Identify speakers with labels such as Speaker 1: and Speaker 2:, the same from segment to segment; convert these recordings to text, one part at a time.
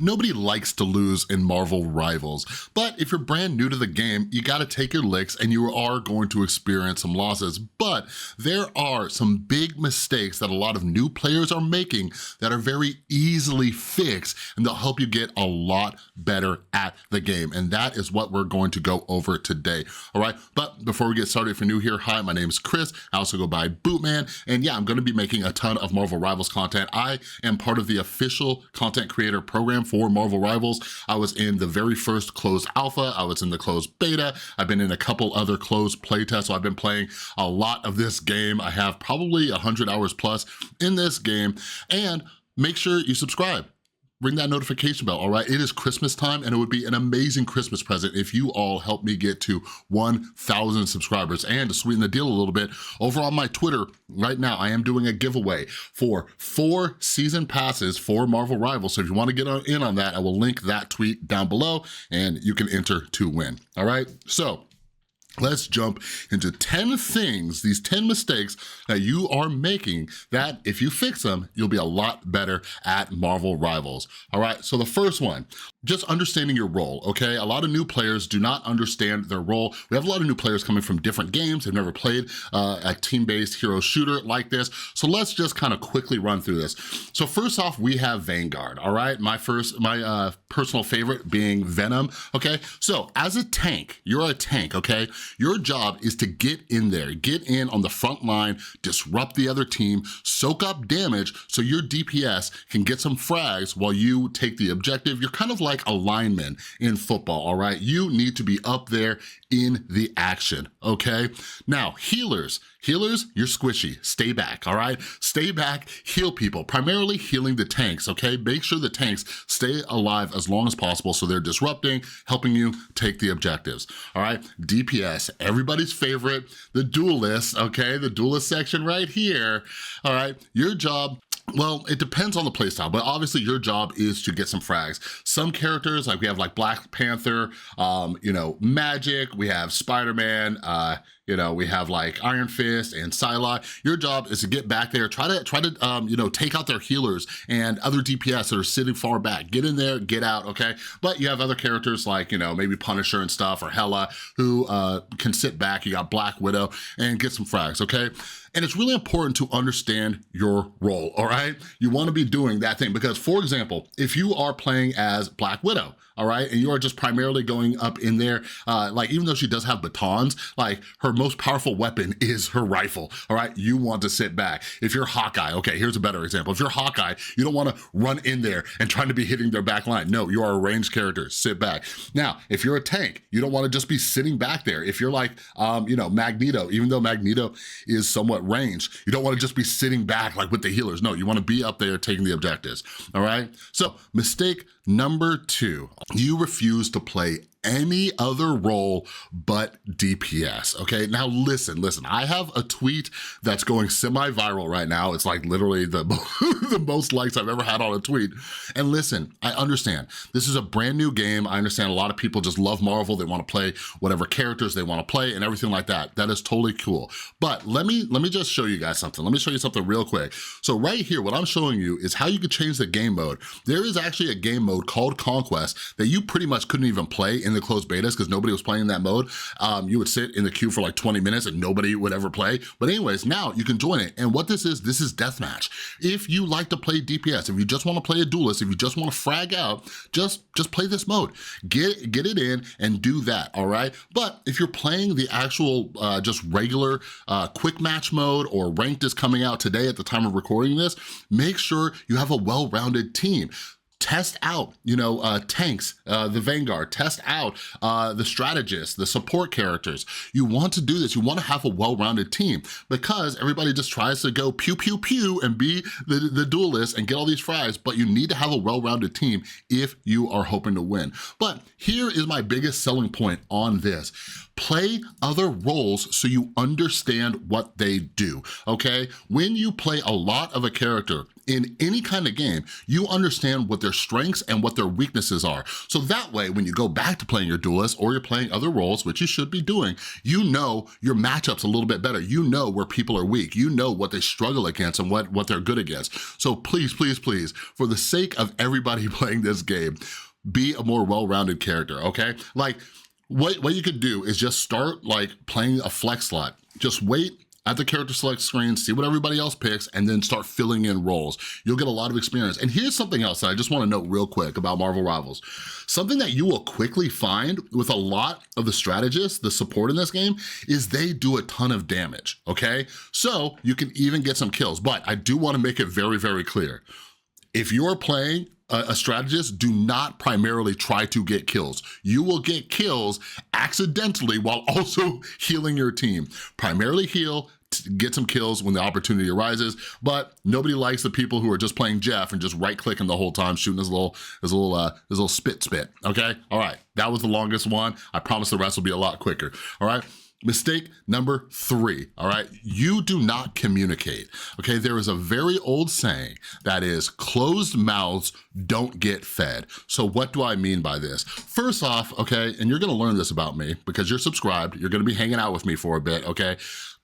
Speaker 1: Nobody likes to lose in Marvel Rivals, but if you're brand new to the game, you gotta take your licks and you are going to experience some losses, but there are some big mistakes that a lot of new players are making that are very easily fixed, and they'll help you get a lot better at the game, and that is what we're going to go over today, all right? But before we get started, if you're new here, hi, my name is Chris. I also go by Bootman, and yeah, I'm gonna be making a ton of Marvel Rivals content. I am part of the official content creator program for Marvel Rivals. I was in the very first closed alpha, I was in the closed beta, I've been in a couple other closed playtests, so I've been playing a lot of this game. I have probably 100 hours plus in this game, and make sure you subscribe. Ring that notification bell, all right? It is Christmas time, and it would be an amazing Christmas present if you all help me get to 1,000 subscribers. And to sweeten the deal a little bit, over on my Twitter right now, I am doing a giveaway for 4 season passes for Marvel Rivals. So if you wanna get in on that, I will link that tweet down below, and you can enter to win, all right? So, let's jump into 10 things, these 10 mistakes that you are making that if you fix them, you'll be a lot better at Marvel Rivals. All right, so the first one, just understanding your role, okay? A lot of new players do not understand their role. We have a lot of new players coming from different games. They've never played a team-based hero shooter like this. So let's just kind of quickly run through this. So first off, we have Vanguard, all right? My personal favorite being Venom, okay? So as a tank, you're a tank, okay? Your job is to get in there, get in on the front line, disrupt the other team, soak up damage so your DPS can get some frags while you take the objective. You're kind of like a lineman in football, all right? You need to be up there in the action, okay? Now, healers, you're squishy, stay back, all right? Stay back, heal people, primarily healing the tanks, okay? Make sure the tanks stay alive as long as possible so they're disrupting, helping you take the objectives, all right? DPS, everybody's favorite, the duelist, okay? The duelist section right here, all right? Your job, well, it depends on the playstyle, but obviously your job is to get some frags. Some characters, like we have like Black Panther, you know, Magic, we have Spider-Man, you know, we have like Iron Fist and Psylocke. Your job is to get back there, try to you know, take out their healers and other DPS that are sitting far back. Get in there, get out, okay? But you have other characters like, you know, maybe Punisher and stuff, or Hela, who can sit back. You got Black Widow and get some frags, okay? And it's really important to understand your role, all right? You wanna be doing that thing because, for example, if you are playing as Black Widow, all right, and you are just primarily going up in there, like even though she does have batons, like her most powerful weapon is her rifle, all right? You want to sit back. If you're Hawkeye, okay, here's a better example. If you're Hawkeye, you don't wanna run in there and trying to be hitting their back line. No, you are a ranged character, sit back. Now, if you're a tank, you don't wanna just be sitting back there. If you're like, you know, Magneto, even though Magneto is somewhat ranged, you don't wanna just be sitting back like with the healers. No, you wanna be up there taking the objectives, all right? So, mistake number 2, you refuse to play any other role but DPS, okay? Now listen, I have a tweet that's going semi-viral right now. It's like literally the most likes I've ever had on a tweet. And listen, I understand. This is a brand new game. I understand a lot of people just love Marvel. They wanna play whatever characters they wanna play and everything like that. That is totally cool. But let me just show you guys something. Let me show you something real quick. So right here, what I'm showing you is how you could change the game mode. There is actually a game mode called Conquest that you pretty much couldn't even play in the closed betas because nobody was playing that mode. You would sit in the queue for like 20 minutes and nobody would ever play. But anyways, now you can join it. And what this is deathmatch. If you like to play DPS, if you just wanna play a duelist, if you just wanna frag out, just play this mode. Get it in and do that, all right? But if you're playing the actual just regular quick match mode, or ranked is coming out today at the time of recording this, make sure you have a well-rounded team. Test out, you know, tanks, the Vanguard, test out the strategists, the support characters. You want to do this, you wanna have a well-rounded team because everybody just tries to go pew, pew, pew and be the duelist and get all these frags, but you need to have a well-rounded team if you are hoping to win. But here is my biggest selling point on this. Play other roles so you understand what they do, okay? When you play a lot of a character, in any kind of game, you understand what their strengths and what their weaknesses are. So that way, when you go back to playing your duelist or you're playing other roles, which you should be doing, you know your matchups a little bit better. You know where people are weak. You know what they struggle against and what they're good against. So please, please, please, for the sake of everybody playing this game, be a more well-rounded character, okay? Like, what you could do is just start like playing a flex slot. Just wait at the character select screen, see what everybody else picks, and then start filling in roles. You'll get a lot of experience. And here's something else that I just wanna note real quick about Marvel Rivals. Something that you will quickly find with a lot of the strategists, the support in this game, is they do a ton of damage, okay? So you can even get some kills, but I do wanna make it very, very clear. If you're playing a strategist, do not primarily try to get kills. You will get kills accidentally while also healing your team. Primarily heal, get some kills when the opportunity arises, but nobody likes the people who are just playing Jeff and just right-clicking the whole time, shooting his little spit, okay? All right, that was the longest one. I promise the rest will be a lot quicker, all right? Mistake number 3, all right? You do not communicate, okay? There is a very old saying that is, closed mouths don't get fed. So what do I mean by this? First off, okay, and you're gonna learn this about me because you're subscribed, you're gonna be hanging out with me for a bit, okay?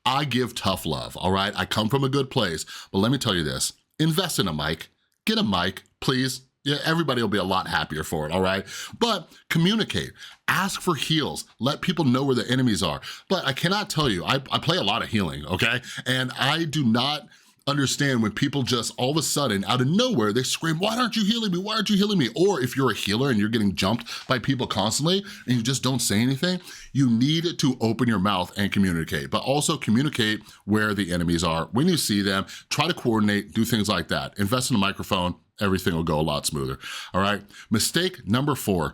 Speaker 1: I give tough love, all right? I come from a good place, but let me tell you this, invest in a mic, get a mic, please. Yeah, everybody will be a lot happier for it, all right? But communicate, ask for heals, let people know where the enemies are. But I cannot tell you, I play a lot of healing, okay? And I do not understand when people just all of a sudden, out of nowhere, they scream, why aren't you healing me? Why aren't you healing me? Or if you're a healer and you're getting jumped by people constantly and you just don't say anything, you need to open your mouth and communicate, but also communicate where the enemies are. When you see them, try to coordinate, do things like that. Invest in a microphone, everything will go a lot smoother, all right? Mistake number 4.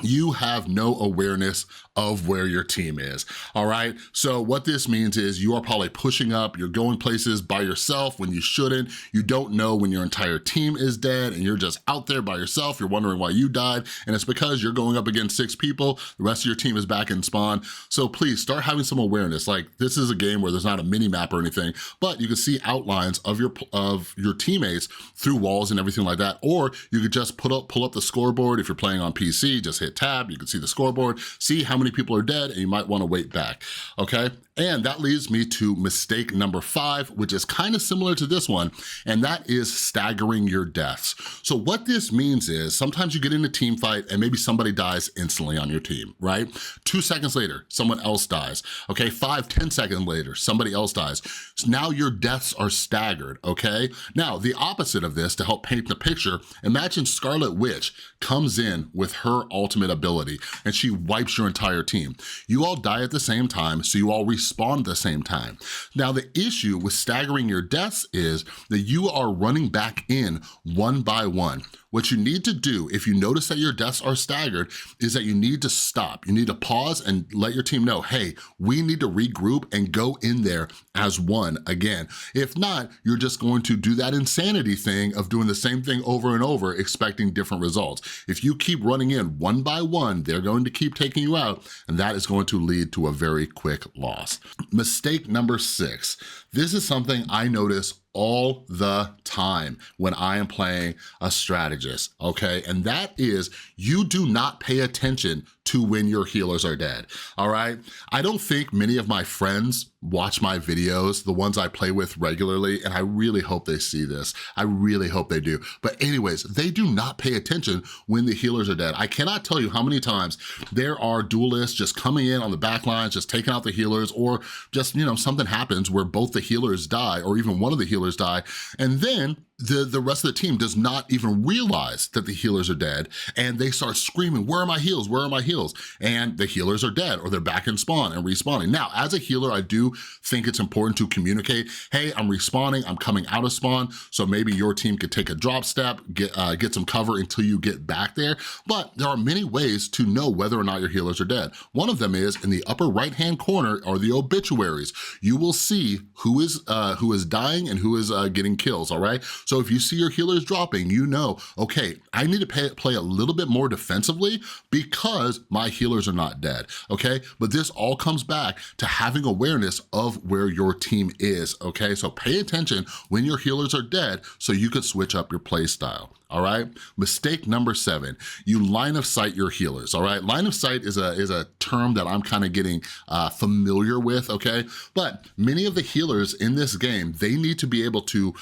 Speaker 1: You have no awareness of where your team is, all right? So what this means is you are probably pushing up, you're going places by yourself when you shouldn't, you don't know when your entire team is dead and you're just out there by yourself, you're wondering why you died, and it's because you're going up against 6 people, the rest of your team is back in spawn. So please start having some awareness. Like, this is a game where there's not a mini map or anything, but you can see outlines of your teammates through walls and everything like that, or you could just pull up the scoreboard. If you're playing on PC, just hit tab, you can see the scoreboard, see how many people are dead, and you might wanna wait back, okay? And that leads me to mistake number 5, which is kind of similar to this one, and that is staggering your deaths. So what this means is sometimes you get in a team fight and maybe somebody dies instantly on your team, right? 2 seconds later, someone else dies, okay? 5-10 seconds later, somebody else dies. So now your deaths are staggered, okay? Now, the opposite of this, to help paint the picture, imagine Scarlet Witch comes in with her ultimate ability and she wipes your entire team. You all die at the same time, so you all respawn at the same time. Now, the issue with staggering your deaths is that you are running back in one by one. What you need to do, if you notice that your deaths are staggered, is that you need to stop. You need to pause and let your team know, hey, we need to regroup and go in there as one again. If not, you're just going to do that insanity thing of doing the same thing over and over, expecting different results. If you keep running in one by one, they're going to keep taking you out, and that is going to lead to a very quick loss. Mistake number 6. This is something I notice all the time when I am playing a strategist, okay? And that is, you do not pay attention to when your healers are dead, all right? I don't think many of my friends watch my videos, the ones I play with regularly, and I really hope they see this. I really hope they do. But anyways, they do not pay attention when the healers are dead. I cannot tell you how many times there are duelists just coming in on the back lines, just taking out the healers, or just, you know, something happens where both the healers die, or even one of the healers die, and then the rest of the team does not even realize that the healers are dead, and they start screaming, where are my heals, where are my heals? And the healers are dead, or they're back in spawn and respawning. Now, as a healer, I do think it's important to communicate, hey, I'm respawning, I'm coming out of spawn, so maybe your team could take a drop step, get some cover until you get back there, but there are many ways to know whether or not your healers are dead. One of them is, in the upper right-hand corner are the obituaries. You will see who is dying and who is getting kills, all right? So if you see your healers dropping, you know, okay, I need to play a little bit more defensively because my healers are not dead, okay? But this all comes back to having awareness of where your team is, okay? So pay attention when your healers are dead so you could switch up your play style. All right, mistake number 7, you line of sight your healers, all right? Line of sight is a term that I'm kind of getting familiar with, okay? But many of the healers in this game, they need to be able to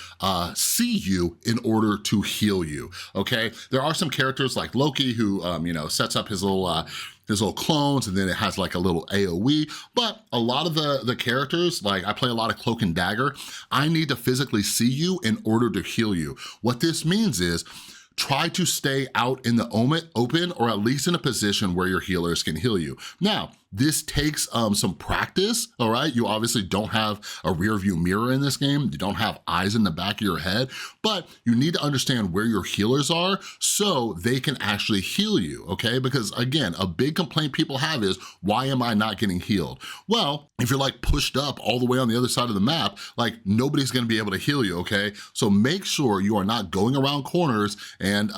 Speaker 1: see you in order to heal you, okay? There are some characters like Loki who, you know, sets up his little clones, and then it has like a little AoE, but a lot of the characters, like I play a lot of Cloak and Dagger, I need to physically see you in order to heal you. What this means is, try to stay out in the open or at least in a position where your healers can heal you. Now, this takes some practice, all right? You obviously don't have a rear view mirror in this game. You don't have eyes in the back of your head, but you need to understand where your healers are so they can actually heal you, okay? Because again, a big complaint people have is, why am I not getting healed? Well, if you're like pushed up all the way on the other side of the map, like nobody's gonna be able to heal you, okay? So make sure you are not going around corners and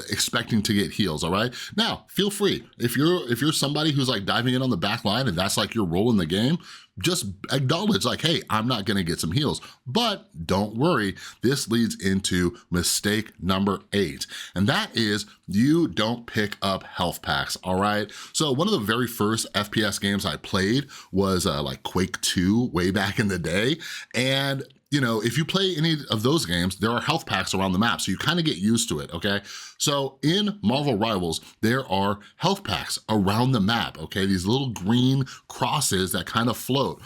Speaker 1: expecting to get heals, all right? Now, feel free. If you're somebody who's like diving in on the back line and that's like your role in the game, just acknowledge like, hey, I'm not gonna get some heals. But don't worry, this leads into mistake number 8, and that is you don't pick up health packs, all right? So one of the very first FPS games I played was like Quake 2 way back in the day, and you know, if you play any of those games, there are health packs around the map, so you kind of get used to it, okay? So in Marvel Rivals, there are health packs around the map, okay? These little green crosses that kind of float.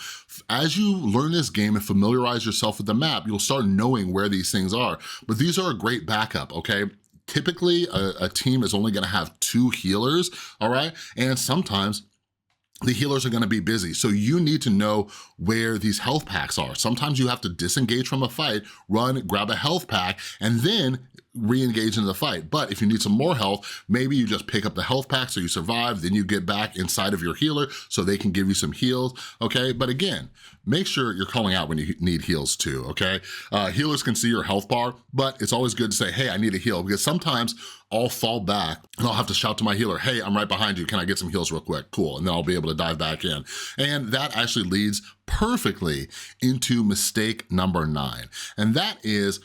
Speaker 1: As you learn this game and familiarize yourself with the map, you'll start knowing where these things are. But these are a great backup, okay? Typically, a team is only gonna have 2 healers, all right? And sometimes the healers are gonna be busy, so you need to know where these health packs are. Sometimes you have to disengage from a fight, run, grab a health pack, and then re-engage into the fight. But if you need some more health, maybe you just pick up the health pack so you survive, then you get back inside of your healer so they can give you some heals, okay? But again, make sure you're calling out when you need heals too, okay? Healers can see your health bar, but it's always good to say, hey, I need a heal, because sometimes I'll fall back and I'll have to shout to my healer, hey, I'm right behind you, can I get some heals real quick? Cool, and then I'll be able to dive back in. And that actually leads perfectly into mistake number 9, and that is,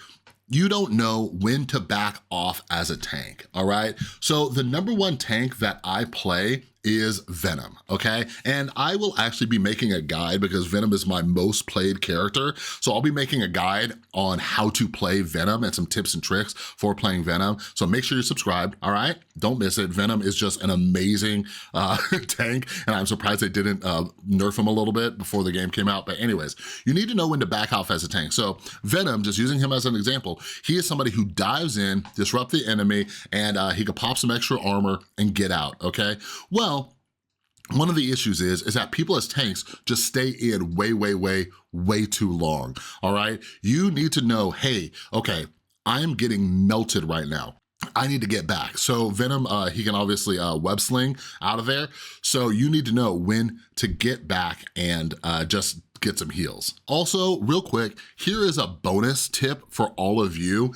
Speaker 1: you don't know when to back off as a tank, all right? So the number 1 tank that I play is Venom, okay? And I will actually be making a guide because Venom is my most played character. So I'll be making a guide on how to play Venom and some tips and tricks for playing Venom. So make sure you're subscribed, all right? Don't miss it. Venom is just an amazing tank, and I'm surprised they didn't nerf him a little bit before the game came out. But anyways, you need to know when to back off as a tank. So Venom, just using him as an example, he is somebody who dives in, disrupt the enemy, and he could pop some extra armor and get out, okay? Well, one of the issues is that people as tanks just stay in way too long, all right? You need to know, hey, okay, I'm getting melted right now. I need to get back. So Venom, he can obviously web sling out of there. So you need to know when to get back and just get some heals. Also, real quick, here is a bonus tip for all of you.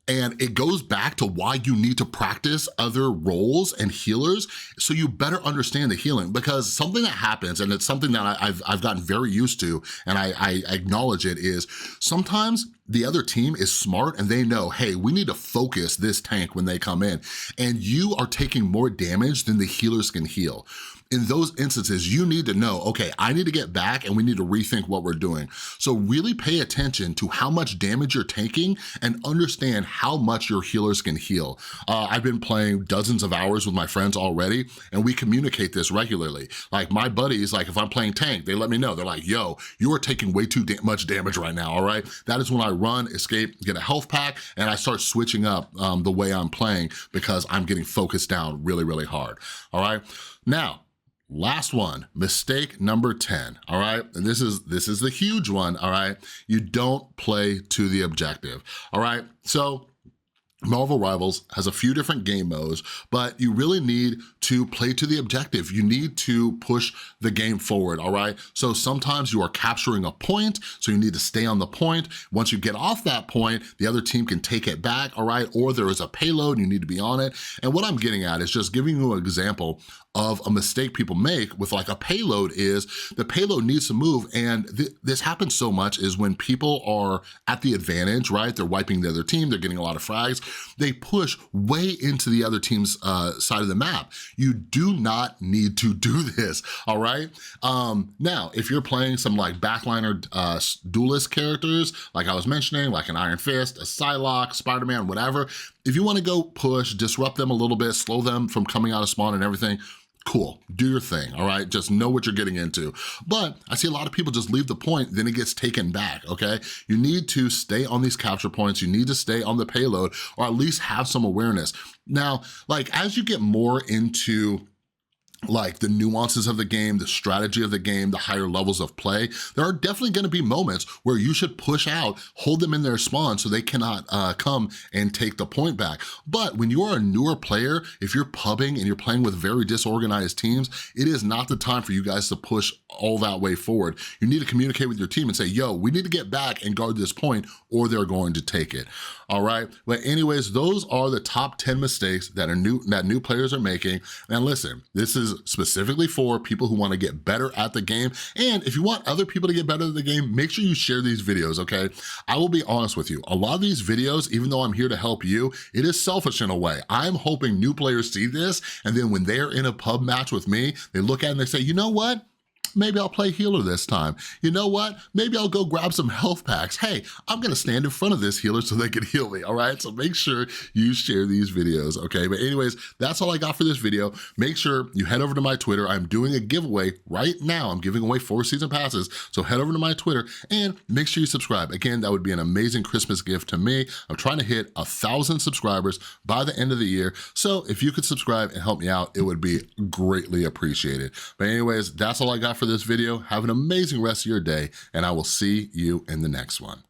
Speaker 1: And it goes back to why you need to practice other roles and healers so you better understand the healing, because something that happens, and it's something that I've gotten very used to, and I acknowledge it, is sometimes the other team is smart and they know, hey, we need to focus this tank when they come in, and you are taking more damage than the healers can heal. In those instances, you need to know, okay, I need to get back and we need to rethink what we're doing. So really pay attention to how much damage you're taking and understand how much your healers can heal. I've been playing dozens of hours with my friends already, and we communicate this regularly. Like my buddies, like if I'm playing tank, they let me know. They're like, yo, you are taking way too much damage right now, all right? That is when I run, escape, get a health pack, and I start switching up the way I'm playing because I'm getting focused down really hard, all right? Now, last one, mistake number 10, all right? And this is the huge one, all right? You don't play to the objective, all right? So Marvel Rivals has a few different game modes, but you really need to play to the objective. You need to push the game forward, all right? So sometimes you are capturing a point, so you need to stay on the point. Once you get off that point, the other team can take it back, all right? Or there is a payload, you need to be on it. And what I'm getting at is just giving you an example of a mistake people make with like a payload is the payload needs to move, and this happens so much is when people are at the advantage, right? They're wiping the other team, they're getting a lot of frags, they push way into the other team's side of the map. You do not need to do this, all right? Now, if you're playing some like backliner duelist characters, like I was mentioning, like an Iron Fist, a Psylocke, Spider-Man, whatever, if you wanna go push, disrupt them a little bit, slow them from coming out of spawn and everything, cool, do your thing, all right? Just know what you're getting into. But I see a lot of people just leave the point, then it gets taken back, okay? You need to stay on these capture points, you need to stay on the payload, or at least have some awareness. Now, like as you get more into like the nuances of the game, the strategy of the game, the higher levels of play, there are definitely gonna be moments where you should push out, hold them in their spawn so they cannot come and take the point back. But when you are a newer player, if you're pubbing and you're playing with very disorganized teams, it is not the time for you guys to push all that way forward. You need to communicate with your team and say, yo, we need to get back and guard this point or they're going to take it, all right? But anyways, those are the top 10 mistakes that new players are making. And listen, this is specifically for people who want to get better at the game. And if you want other people to get better at the game, make sure you share these videos, okay? I will be honest with you. A lot of these videos, even though I'm here to help you, it is selfish in a way. I'm hoping new players see this, and then when they're in a pub match with me, they look at it and they say, you know what? Maybe I'll play healer this time. You know what? Maybe I'll go grab some health packs. Hey, I'm gonna stand in front of this healer so they can heal me, all right? So make sure you share these videos, okay? But anyways, that's all I got for this video. Make sure you head over to my Twitter. I'm doing a giveaway right now. I'm giving away 4 season passes. So head over to my Twitter and make sure you subscribe. Again, that would be an amazing Christmas gift to me. I'm trying to hit 1,000 subscribers by the end of the year. So if you could subscribe and help me out, it would be greatly appreciated. But anyways, that's all I got for this video. Have an amazing rest of your day, and I will see you in the next one.